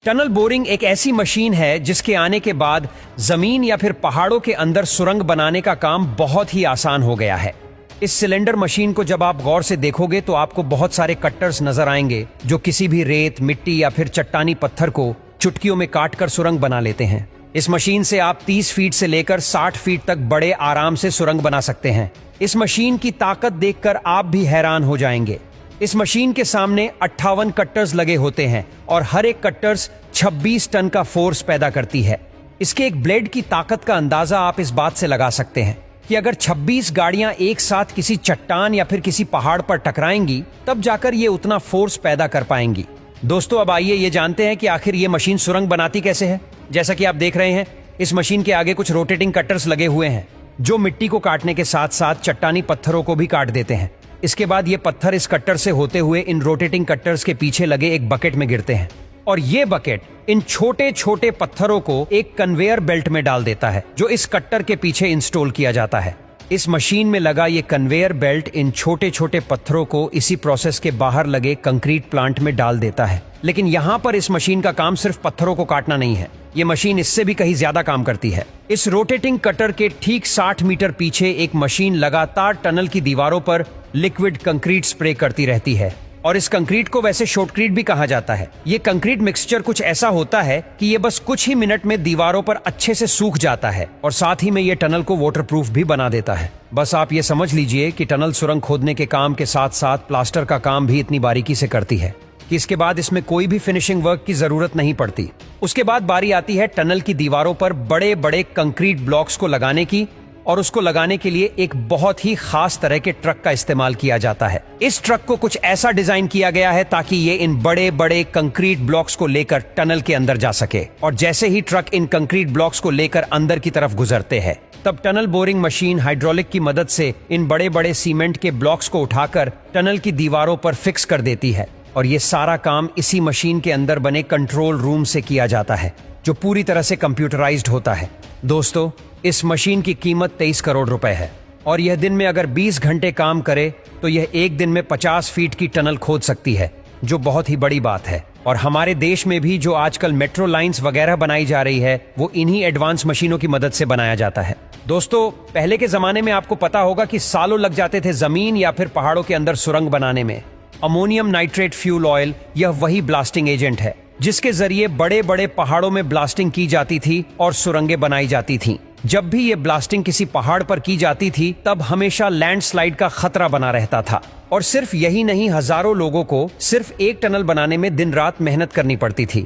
Tunnel boring एक ऐसी machine है जिसके आने के बाद जमीन या फिर पहाड़ों के अंदर सुरंग बनाने का काम बहुत ही आसान हो गया है। इस सिलेंडर मशीन को जब आप गौर से देखोगे तो आपको बहुत सारे कट्टर्स नजर आएंगे जो किसी भी रेत, मिट्टी या फिर चट्टानी पत्थर को चुटकियों में काटकर सुरंग बना लेते हैं। इस मशीन से आप 30 फीट से लेकर 60 फीट तक बड़े आराम से सुरंग बना सकते हैं। इस मशीन की ताकत देखकर आप भी हैरान हो जाएंगे। इस मशीन के सामने 58 कट्टर्स लगे होते हैं और हर एक कट्टर्स 26 टन का फोर्स पैदा करती है। इसके एक ब्लेड की ताकत का अंदाजा आप इस बात से लगा सकते हैं कि अगर 26 गाड़ियां एक साथ किसी चट्टान या फिर किसी पहाड़ पर टकराएंगी तब जाकर ये उतना फोर्स पैदा कर पाएंगी। दोस्तों, अब आइए ये जानते हैं कि आखिर ये मशीन सुरंग बनाती कैसे है। जैसा कि आप देख रहे हैं, इस मशीन के आगे कुछ रोटेटिंग कट्टर्स लगे हुए हैं जो मिट्टी को काटने के साथ साथ चट्टानी पत्थरों को भी काट देते हैं। इसके बाद ये पत्थर इस कट्टर से होते हुए इन रोटेटिंग कट्टर्स के पीछे लगे एक बकेट में गिरते हैं और ये बकेट इन छोटे छोटे पत्थरों को एक कन्वेयर बेल्ट में डाल देता है जो इस कट्टर के पीछे इंस्टॉल किया जाता है। इस मशीन में लगा ये कन्वेयर बेल्ट इन छोटे छोटे पत्थरों को इसी प्रोसेस के बाहर लगे कंक्रीट प्लांट में डाल देता है। लेकिन यहाँ पर इस मशीन का काम सिर्फ पत्थरों को काटना नहीं है, ये मशीन इससे भी कहीं ज्यादा काम करती है। इस रोटेटिंग कटर के ठीक 60 मीटर पीछे एक मशीन लगातार टनल की दीवारों पर लिक्विड कंक्रीट स्प्रे करती रहती है और इस कंक्रीट को वैसे शॉटक्रीट भी कहा जाता है। ये कंक्रीट मिक्सचर कुछ ऐसा होता है कि ये बस कुछ ही मिनट में दीवारों पर अच्छे से सूख जाता है और साथ ही में ये टनल को वाटरप्रूफ भी बना देता है। बस आप ये समझ लीजिए कि टनल सुरंग खोदने के काम के साथ साथ प्लास्टर का काम भी इतनी बारीकी से करती है कि इसके बाद इसमें कोई भी फिनिशिंग वर्क की जरूरत नहीं पड़ती। उसके बाद बारी आती है टनल की दीवारों पर बड़े बड़े कंक्रीट ब्लॉक्स को लगाने की और उसको लगाने के लिए एक बहुत ही खास तरह के ट्रक का इस्तेमाल किया जाता है। इस ट्रक को कुछ ऐसा डिजाइन किया गया है ताकि ये इन बड़े बड़े कंक्रीट ब्लॉक्स को लेकर टनल के अंदर जा सके और जैसे ही ट्रक इन कंक्रीट ब्लॉक्स को लेकर अंदर की तरफ गुजरते हैं तब टनल बोरिंग मशीन हाइड्रोलिक की मदद से इन बड़े बड़े सीमेंट के ब्लॉक्स को उठाकर टनल की दीवारों पर फिक्स कर देती है और ये सारा काम इसी मशीन के अंदर बने कंट्रोल रूम से किया जाता है जो पूरी तरह से कंप्यूटराइज्ड होता है। दोस्तों, इस मशीन की कीमत 23 करोड़ रुपए है और यह दिन में अगर 20 घंटे काम करे तो यह एक दिन में 50 फीट की टनल खोद सकती है, जो बहुत ही बड़ी बात है। और हमारे देश में भी जो आजकल मेट्रो लाइंस वगैरह बनाई जा रही है वो इन्हीं एडवांस मशीनों की मदद से बनाया जाता है। दोस्तों, पहले के जमाने में आपको पता होगा कि सालों लग जाते थे जमीन या फिर पहाड़ों के अंदर सुरंग बनाने में। अमोनियम नाइट्रेट फ्यूल ऑयल यह वही ब्लास्टिंग एजेंट है जिसके जरिए बड़े बड़े पहाड़ों में ब्लास्टिंग की जाती थी और सुरंगें बनाई जाती थीं। जब भी ये ब्लास्टिंग किसी पहाड़ पर की जाती थी तब हमेशा लैंडस्लाइड का खतरा बना रहता था और सिर्फ यही नहीं, हजारों लोगों को सिर्फ एक टनल बनाने में दिन रात मेहनत करनी पड़ती थी।